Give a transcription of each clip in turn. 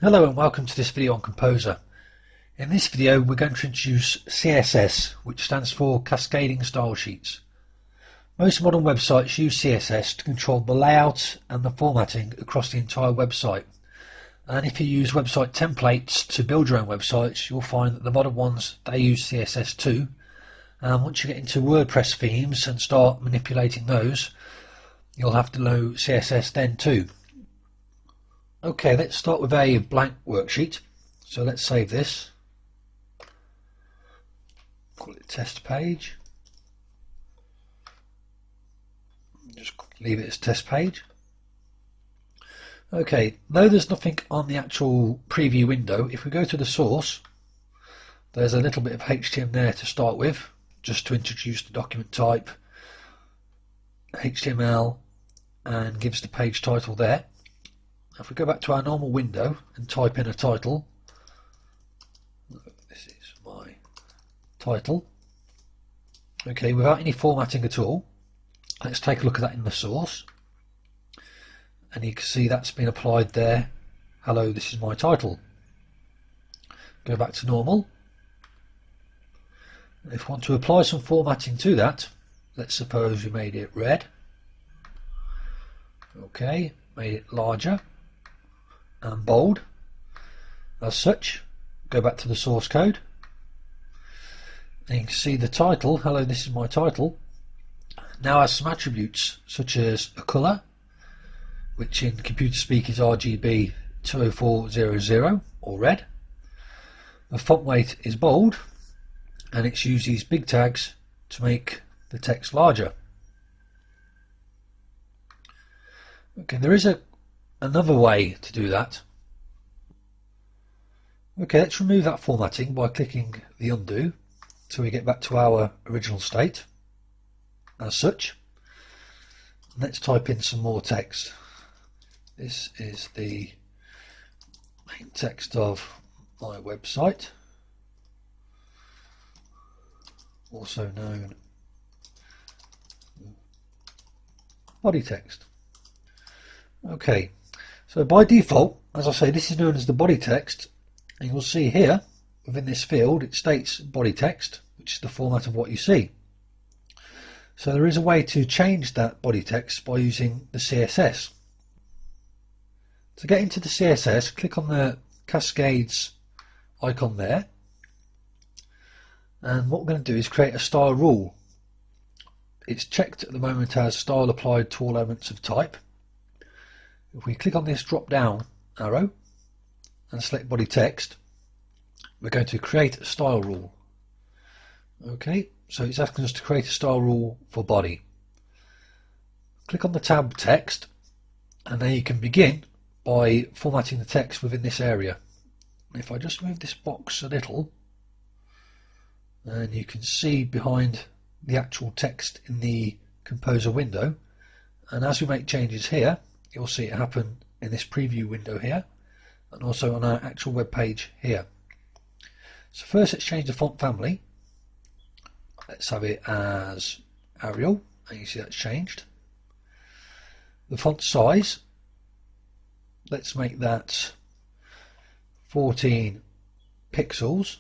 Hello and welcome to this video on Kompozer. In this video we're going to introduce CSS, which stands for Cascading Style Sheets. Most modern websites use CSS to control the layout and the formatting across the entire website. And if you use website templates to build your own websites, you'll find that the modern ones, they use CSS too. And once you get into WordPress themes and start manipulating those, you'll have to know CSS then too. Okay, let's start with a blank worksheet. So let's save this. Call it test page. Just leave it as test page. Okay, though there's nothing on the actual preview window, if we go to the source, there's a little bit of HTML there to start with, just to introduce the document type, HTML, and gives the page title there. If we go back to our normal window and type in a title, this is my title. Okay, without any formatting at all, let's take a look at that in the source. And you can see that's been applied there. Hello, this is my title. Go back to normal. If we want to apply some formatting to that, let's suppose we made it red. Okay, made it larger and bold as such. Go back to the source code and you can see the title, hello this is my title, now has some attributes such as a colour, which in computer speak is RGB 20400 or red. The font weight is bold and it's used these big tags to make the text larger. Okay, there is another way to do that. Okay, let's remove that formatting by clicking the undo till we get back to our original state as such. Let's type in some more text. This is the main text of my website, also known body text. Okay, so by default, as I say, this is known as the body text, and you'll see here within this field it states body text, which is the format of what you see. So there is a way to change that body text by using the CSS. To get into the CSS, click on the Cascades icon there, and what we're going to do is create a style rule. It's checked at the moment as style applied to all elements of type. If we click on this drop down arrow and select body text, we're going to create a style rule. Okay, so it's asking us to create a style rule for body. Click on the tab text and then you can begin by formatting the text within this area. If I just move this box a little, and you can see behind the actual text in the Kompozer window, and as we make changes here, you'll see it happen in this preview window here and also on our actual web page here. So first let's change the font family. Let's have it as Arial, and you see that's changed. The font size, let's make that 14 pixels,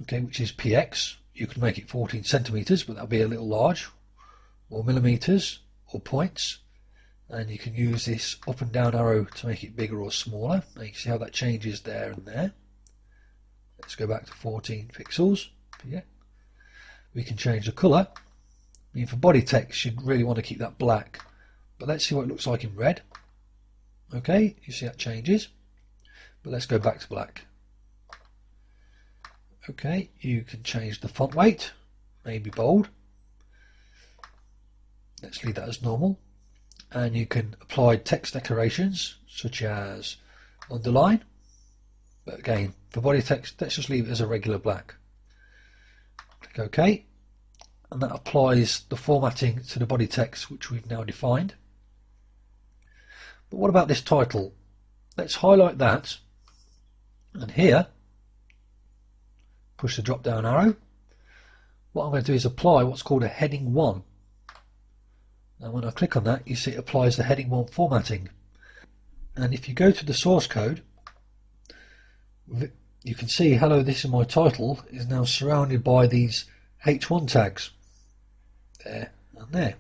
okay, which is px. You can make it 14 centimeters, but that'll be a little large, or millimeters, or points. And you can use this up and down arrow to make it bigger or smaller. And you can see how that changes there and there. Let's go back to 14 pixels. Yeah. We can change the colour. I mean, for body text you'd really want to keep that black, but let's see what it looks like in red. Okay, you see that changes, but let's go back to black. Okay, you can change the font weight, maybe bold. Let's leave that as normal. And you can apply text decorations such as underline, but again for body text let's just leave it as a regular black. Click OK, and that applies the formatting to the body text which we've now defined. But what about this title? Let's highlight that, and here push the drop down arrow. What I'm going to do is apply what's called a heading 1. And when I click on that, you see it applies the heading 1 formatting. And if you go to the source code, you can see hello, this is my title is now surrounded by these H1 tags there and there.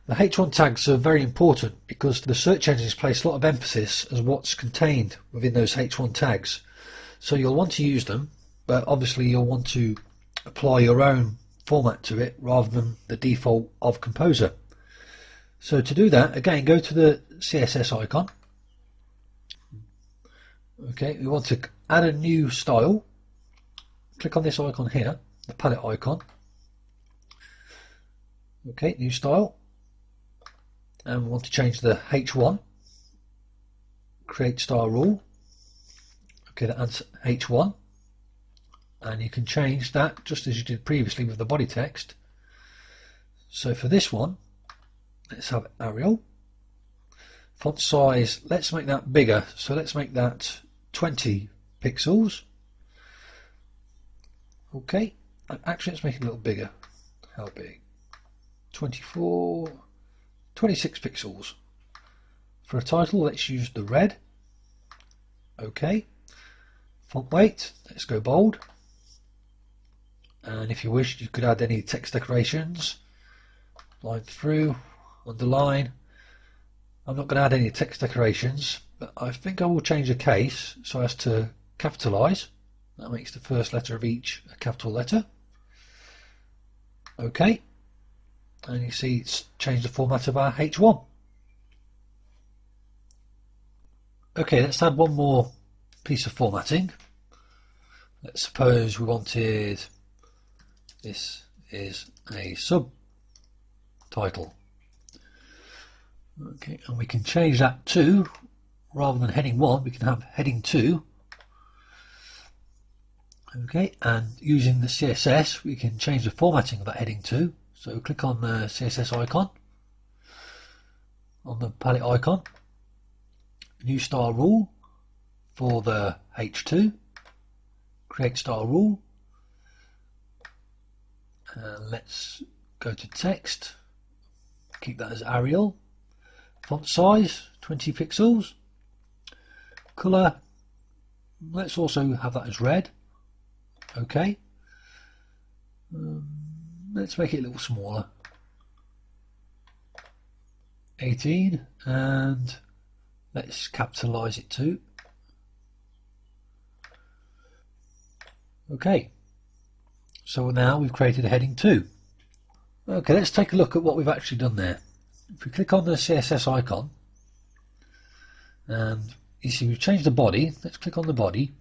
The H1 tags are very important because the search engines place a lot of emphasis as what's contained within those H1 tags. So you'll want to use them, but obviously you'll want to apply your own format to it rather than the default of Kompozer. So to do that, again, go to the CSS icon. Okay, we want to add a new style. Click on this icon here, the palette icon. Okay, new style. And we want to change the H1. Create style rule. Okay, that adds H1. And you can change that just as you did previously with the body text. So for this one, let's have Arial. Font size, let's make that bigger. So let's make that 20 pixels. Okay, actually let's make it a little bigger. How big? 26 pixels. For a title, let's use the red. Okay. Font weight, let's go bold. And if you wish, you could add any text decorations. Line through, underline. I'm not going to add any text decorations, but I think I will change the case so as to capitalize. That makes the first letter of each a capital letter. Okay. And you see it's changed the format of our H1. Okay, let's add one more piece of formatting. Let's suppose we wanted this is a subtitle. Okay, and we can change that to, rather than heading 1, we can have heading 2. Okay, and using the CSS, we can change the formatting of that heading 2. So click on the CSS icon, on the palette icon, new style rule for the H2, create style rule, and let's go to text, keep that as Arial, font size 20 pixels, colour, let's also have that as red. Okay, let's make it a little smaller, 18, and let's capitalize it too. Okay, so now we've created a heading 2. Okay, let's take a look at what we've actually done there. If we click on the CSS icon, and you see we've changed the body, let's click on the body,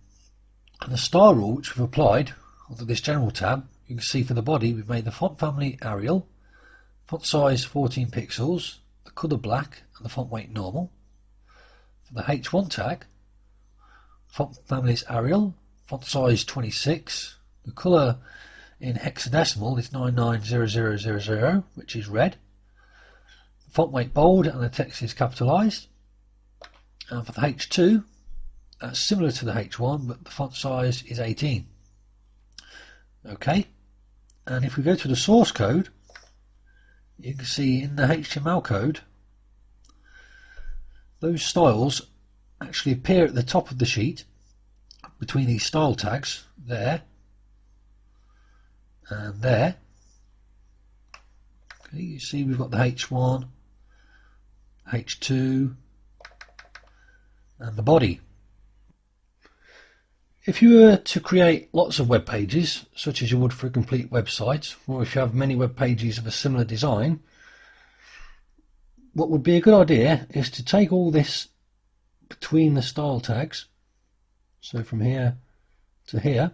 and the style rule which we've applied onto this general tab, you can see for the body we've made the font family Arial, font size 14 pixels, the colour black and the font weight normal. For the H1 tag, font family is Arial, font size 26, the colour in hexadecimal is 990000, which is red, font weight bold and the text is capitalised. And for the H2, that's similar to the H1, but the font size is 18. Okay, and if we go to the source code, you can see in the HTML code, those styles actually appear at the top of the sheet between these style tags there and there. Okay, you see we've got the H1, H2, and the body. If you were to create lots of web pages, such as you would for a complete website, or if you have many web pages of a similar design, what would be a good idea is to take all this between the style tags, so from here to here,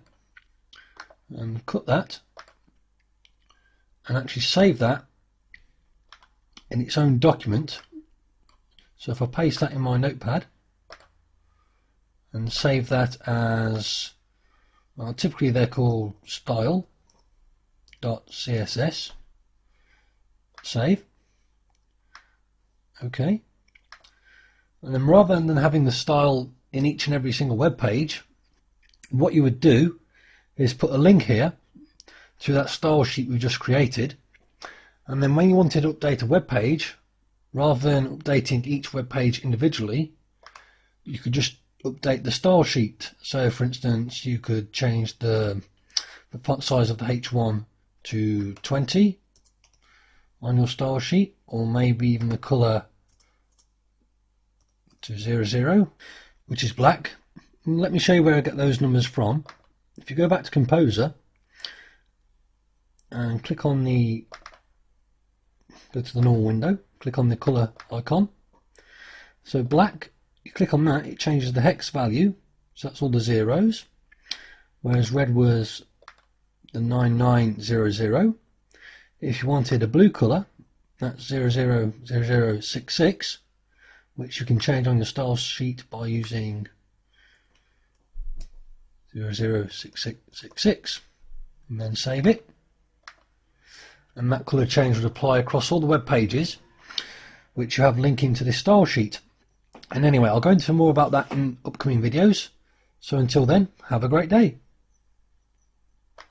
and cut that, and actually save that in its own document. So if I paste that in my notepad, and save that as, well, typically they're called style.css, save. Okay, and then rather than having the style in each and every single web page, what you would do is put a link here to that style sheet we just created, and then when you wanted to update a web page, rather than updating each web page individually, you could just update the style sheet. So for instance, you could change the font size of the H1 to 20 on your style sheet, or maybe even the colour to 00, which is black. Let me show you where I get those numbers from. If you go back to Kompozer and click on go to the normal window, click on the colour icon. So black, you click on that, it changes the hex value, so that's all the zeros, whereas red was the 9900. If you wanted a blue colour, that's 000066, which you can change on your style sheet by using 006666, and then save it. And that colour change would apply across all the web pages which you have linking to this style sheet. And anyway, I'll go into more about that in upcoming videos. So until then, have a great day.